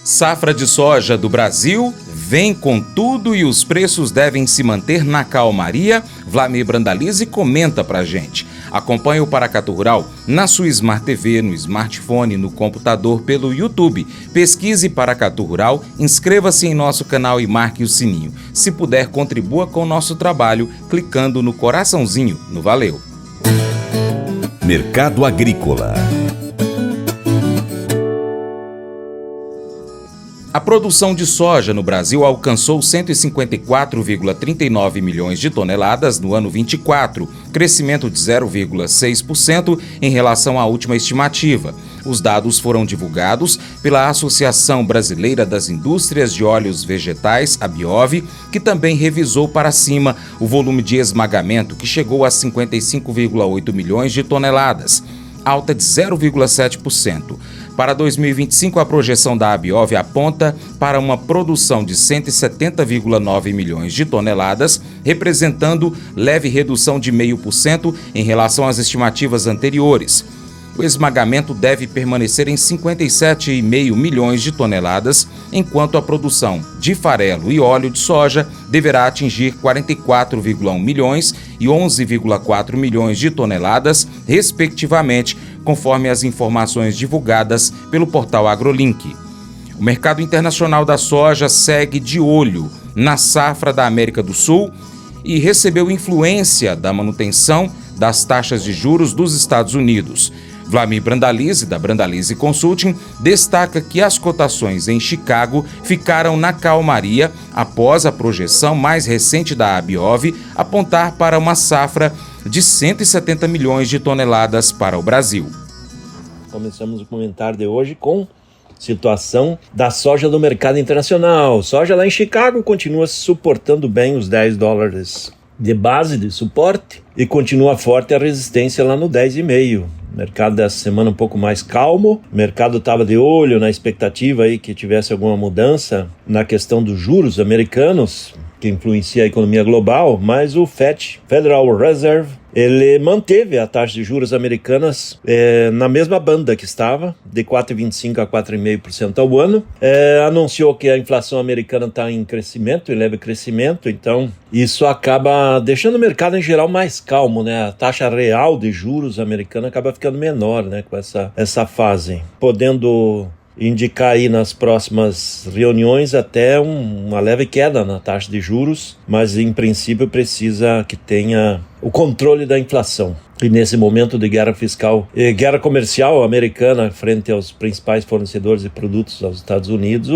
Safra de soja do Brasil vem com tudo e os preços devem se manter na calmaria. Vlamir Brandalize comenta pra gente. Acompanhe o Paracatu Rural na sua Smart TV, no smartphone, no computador, pelo YouTube. Pesquise Paracatu Rural, inscreva-se em nosso canal e marque o sininho. Se puder, contribua com o nosso trabalho clicando no coraçãozinho no Valeu. Mercado Agrícola. A produção de soja no Brasil alcançou 154,39 milhões de toneladas no ano 24, crescimento de 0,6% em relação à última estimativa. Os dados foram divulgados pela Associação Brasileira das Indústrias de Óleos Vegetais, a Biov, que também revisou para cima o volume de esmagamento, que chegou a 55,8 milhões de toneladas, alta de 0,7%. Para 2025, a projeção da Biov aponta para uma produção de 170,9 milhões de toneladas, representando leve redução de 0,5% em relação às estimativas anteriores. O esmagamento deve permanecer em 57,5 milhões de toneladas, enquanto a produção de farelo e óleo de soja deverá atingir 44,1 milhões e 11,4 milhões de toneladas, respectivamente, conforme as informações divulgadas pelo portal AgroLink. O mercado internacional da soja segue de olho na safra da América do Sul e recebeu influência da manutenção das taxas de juros dos Estados Unidos. Vlamir Brandalize, da Brandalize Consulting, destaca que as cotações em Chicago ficaram na calmaria após a projeção mais recente da Biov apontar para uma safra de 170 milhões de toneladas para o Brasil. Começamos o comentário de hoje com situação da soja do mercado internacional. Soja lá em Chicago continua suportando bem os $10 de base de suporte e continua forte a resistência lá no 10,5. O mercado dessa semana um pouco mais calmo. O mercado estava de olho na expectativa aí que tivesse alguma mudança na questão dos juros americanos, que influencia a economia global, mas o FED, Federal Reserve, ele manteve a taxa de juros americanas na mesma banda que estava, de 4,25% a 4,5% ao ano. Anunciou que a inflação americana está em crescimento, em leve crescimento, então isso acaba deixando o mercado em geral mais calmo, né? A taxa real de juros americana acaba ficando menor, né, com essa fase, podendo indicar aí nas próximas reuniões até uma leve queda na taxa de juros, mas em princípio precisa que tenha o controle da inflação. E nesse momento de guerra fiscal e guerra comercial americana frente aos principais fornecedores de produtos aos Estados Unidos,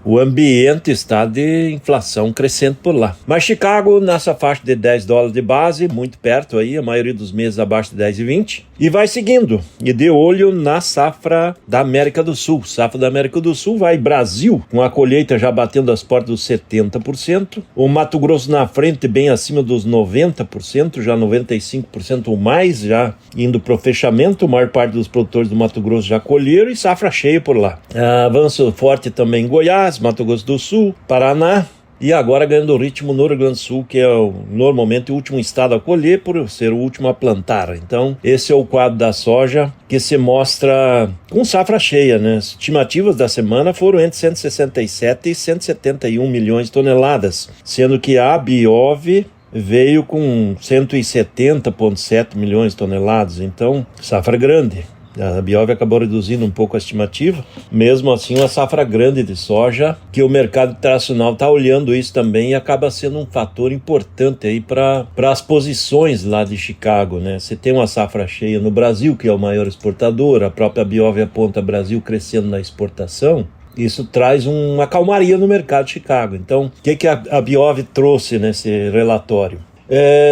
o ambiente está de inflação crescente por lá. Mas Chicago nessa faixa de $10 de base, muito perto aí, a maioria dos meses abaixo de 10,20, e vai seguindo. E de olho na safra da América do Sul. Safra da América do Sul vai Brasil, com a colheita já batendo as portas dos 70%, o Mato Grosso na frente bem acima dos 90%, já 95% ou mais, já indo para o fechamento. A maior parte dos produtores do Mato Grosso já colheram e safra cheia por lá. Avanço forte também em Goiás, Mato Grosso do Sul, Paraná, e agora ganhando ritmo no Rio Grande do Sul, que é normalmente o último estado a colher por ser o último a plantar. Então esse é o quadro da soja que se mostra com safra cheia, né? As estimativas da semana foram entre 167 e 171 milhões de toneladas, sendo que a Biov veio com 170,7 milhões de toneladas, então safra grande. A Biov acabou reduzindo um pouco a estimativa, mesmo assim uma safra grande de soja, que o mercado internacional está olhando isso também e acaba sendo um fator importante aí para as posições lá de Chicago, né? Você tem uma safra cheia no Brasil, que é o maior exportador, a própria Biov aponta o Brasil crescendo na exportação. Isso traz uma calmaria no mercado de Chicago. Então, o que a Biov trouxe nesse relatório?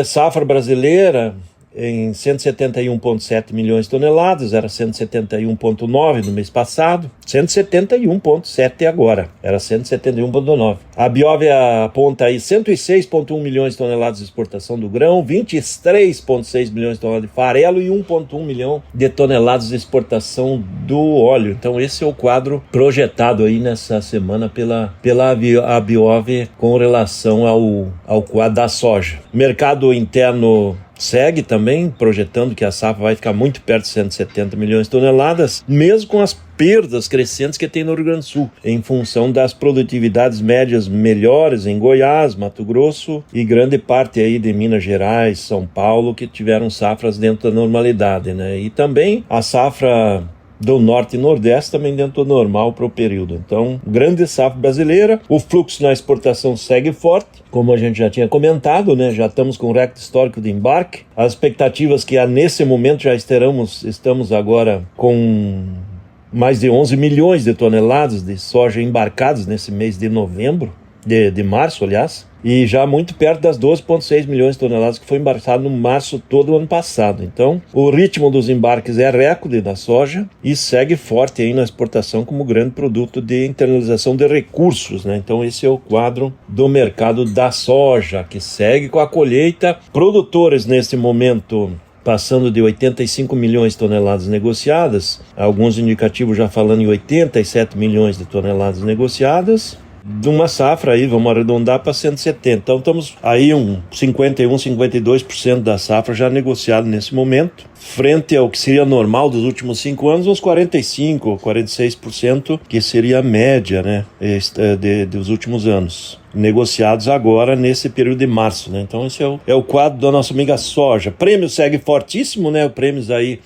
Safra brasileira em 171,7 milhões de toneladas, era 171,9 no mês passado, 171,7 agora, era 171,9. A Biov aponta aí 106,1 milhões de toneladas de exportação do grão, 23,6 milhões de toneladas de farelo e 1,1 milhão de toneladas de exportação do óleo. Então esse é o quadro projetado aí nessa semana pela Biov com relação ao quadro da soja. Mercado interno segue também projetando que a safra vai ficar muito perto de 170 milhões de toneladas, mesmo com as perdas crescentes que tem no Rio Grande do Sul, em função das produtividades médias melhores em Goiás, Mato Grosso e grande parte aí de Minas Gerais, São Paulo, que tiveram safras dentro da normalidade, né? E também a safra do Norte e Nordeste também dentro do normal para o período. Então, grande safra brasileira, o fluxo na exportação segue forte, como a gente já tinha comentado, né? Já estamos com um recorde histórico de embarque. As expectativas que nesse momento já estamos agora com mais de 11 milhões de toneladas de soja embarcadas nesse mês de novembro, de março, aliás, e já muito perto das 12,6 milhões de toneladas que foi embarcado no março todo o ano passado. Então, o ritmo dos embarques é recorde da soja e segue forte aí na exportação como grande produto de internalização de recursos, né? Então, esse é o quadro do mercado da soja, que segue com a colheita. Produtores, nesse momento, passando de 85 milhões de toneladas negociadas, alguns indicativos já falando em 87 milhões de toneladas negociadas, de uma safra aí, vamos arredondar para 170. Então estamos aí 52% da safra já negociada nesse momento, frente ao que seria normal dos últimos 5 anos, uns 46%, que seria a média, né, dos últimos anos, negociados agora nesse período de março, né? Então esse é o quadro da nossa amiga soja. Prêmio segue fortíssimo, né?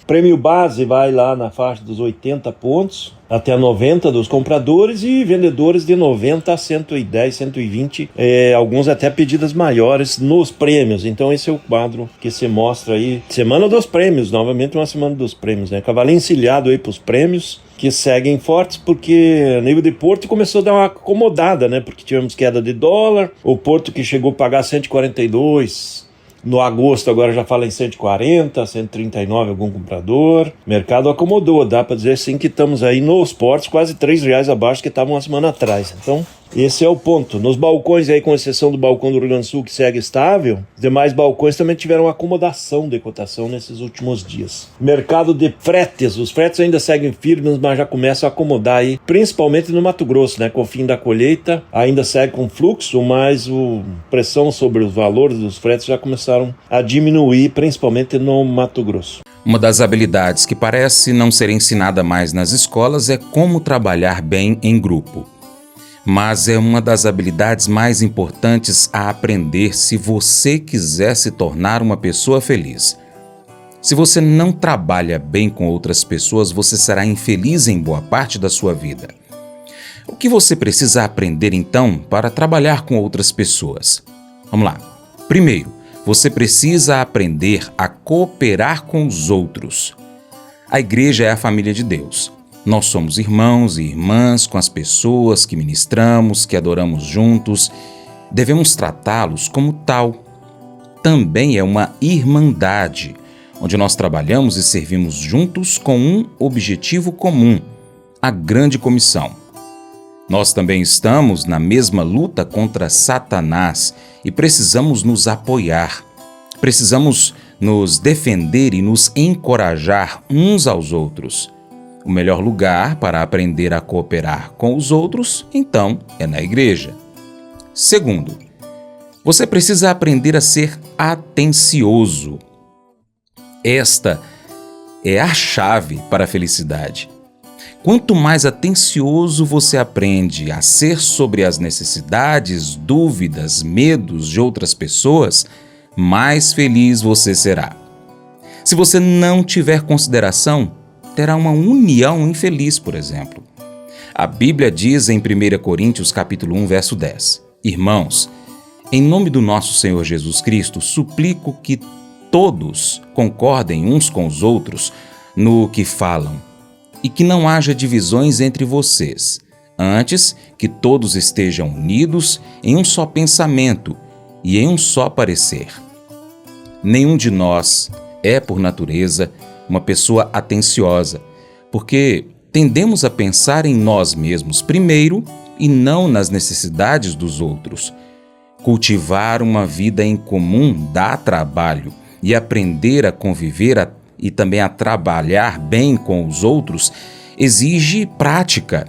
Prêmio base vai lá na faixa dos 80 pontos, até 90 dos compradores, e vendedores de 90 a 110, 120, alguns até pedidas maiores nos prêmios. Então esse é o quadro que se mostra aí. Semana dos prêmios, novamente uma semana dos prêmios, né? Cavalinho encilhado aí para os prêmios, que seguem fortes, porque a nível de Porto começou a dar uma acomodada, né? Porque tivemos queda de dólar, o Porto que chegou a pagar 142 no agosto, agora já fala em 140, 139 algum comprador. O mercado acomodou, dá para dizer sim que estamos aí nos portos quase R$3 abaixo que estavam uma semana atrás. Então, esse é o ponto. Nos balcões aí, com exceção do balcão do Rio Grande do Sul, que segue estável, os demais balcões também tiveram acomodação de cotação nesses últimos dias. Mercado de fretes, os fretes ainda seguem firmes, mas já começam a acomodar aí, principalmente no Mato Grosso, né? Com o fim da colheita, ainda segue com fluxo, mas a pressão sobre os valores dos fretes já começaram a diminuir, principalmente no Mato Grosso. Uma das habilidades que parece não ser ensinada mais nas escolas é como trabalhar bem em grupo. Mas é uma das habilidades mais importantes a aprender se você quiser se tornar uma pessoa feliz. Se você não trabalha bem com outras pessoas, você será infeliz em boa parte da sua vida. O que você precisa aprender então para trabalhar com outras pessoas? Vamos lá. Primeiro, você precisa aprender a cooperar com os outros. A igreja é a família de Deus. Nós somos irmãos e irmãs com as pessoas que ministramos, que adoramos juntos. Devemos tratá-los como tal. Também é uma irmandade, onde nós trabalhamos e servimos juntos com um objetivo comum, a grande comissão. Nós também estamos na mesma luta contra Satanás e precisamos nos apoiar. Precisamos nos defender e nos encorajar uns aos outros. O melhor lugar para aprender a cooperar com os outros, então, é na igreja. Segundo, você precisa aprender a ser atencioso. Esta é a chave para a felicidade. Quanto mais atencioso você aprende a ser sobre as necessidades, dúvidas, medos de outras pessoas, mais feliz você será. Se você não tiver consideração, terá uma união infeliz, por exemplo. A Bíblia diz em 1 Coríntios capítulo 1, verso 10: Irmãos, em nome do nosso Senhor Jesus Cristo, suplico que todos concordem uns com os outros no que falam, e que não haja divisões entre vocês. Antes, que todos estejam unidos em um só pensamento e em um só parecer. Nenhum de nós é, por natureza, uma pessoa atenciosa, porque tendemos a pensar em nós mesmos primeiro e não nas necessidades dos outros. Cultivar uma vida em comum dá trabalho, e aprender a conviver e também a trabalhar bem com os outros exige prática.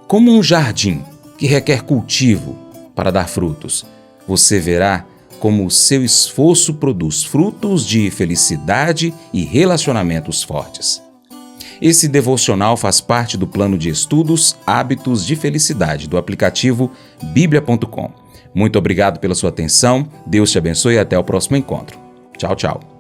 Como um jardim que requer cultivo para dar frutos, você verá como o seu esforço produz frutos de felicidade e relacionamentos fortes. Esse devocional faz parte do plano de estudos Hábitos de Felicidade do aplicativo bíblia.com. Muito obrigado pela sua atenção, Deus te abençoe e até o próximo encontro. Tchau, tchau.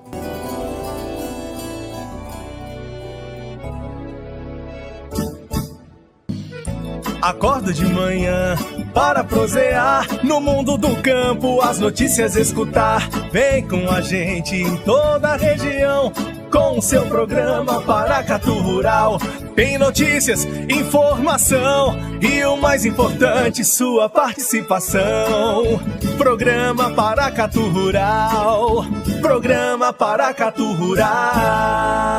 Acordo de manhã para prosear no mundo do campo, as notícias escutar. Vem com a gente em toda a região com o seu programa Paracatu Rural. Tem notícias, informação e o mais importante, sua participação. Programa Paracatu Rural. Programa Paracatu Rural.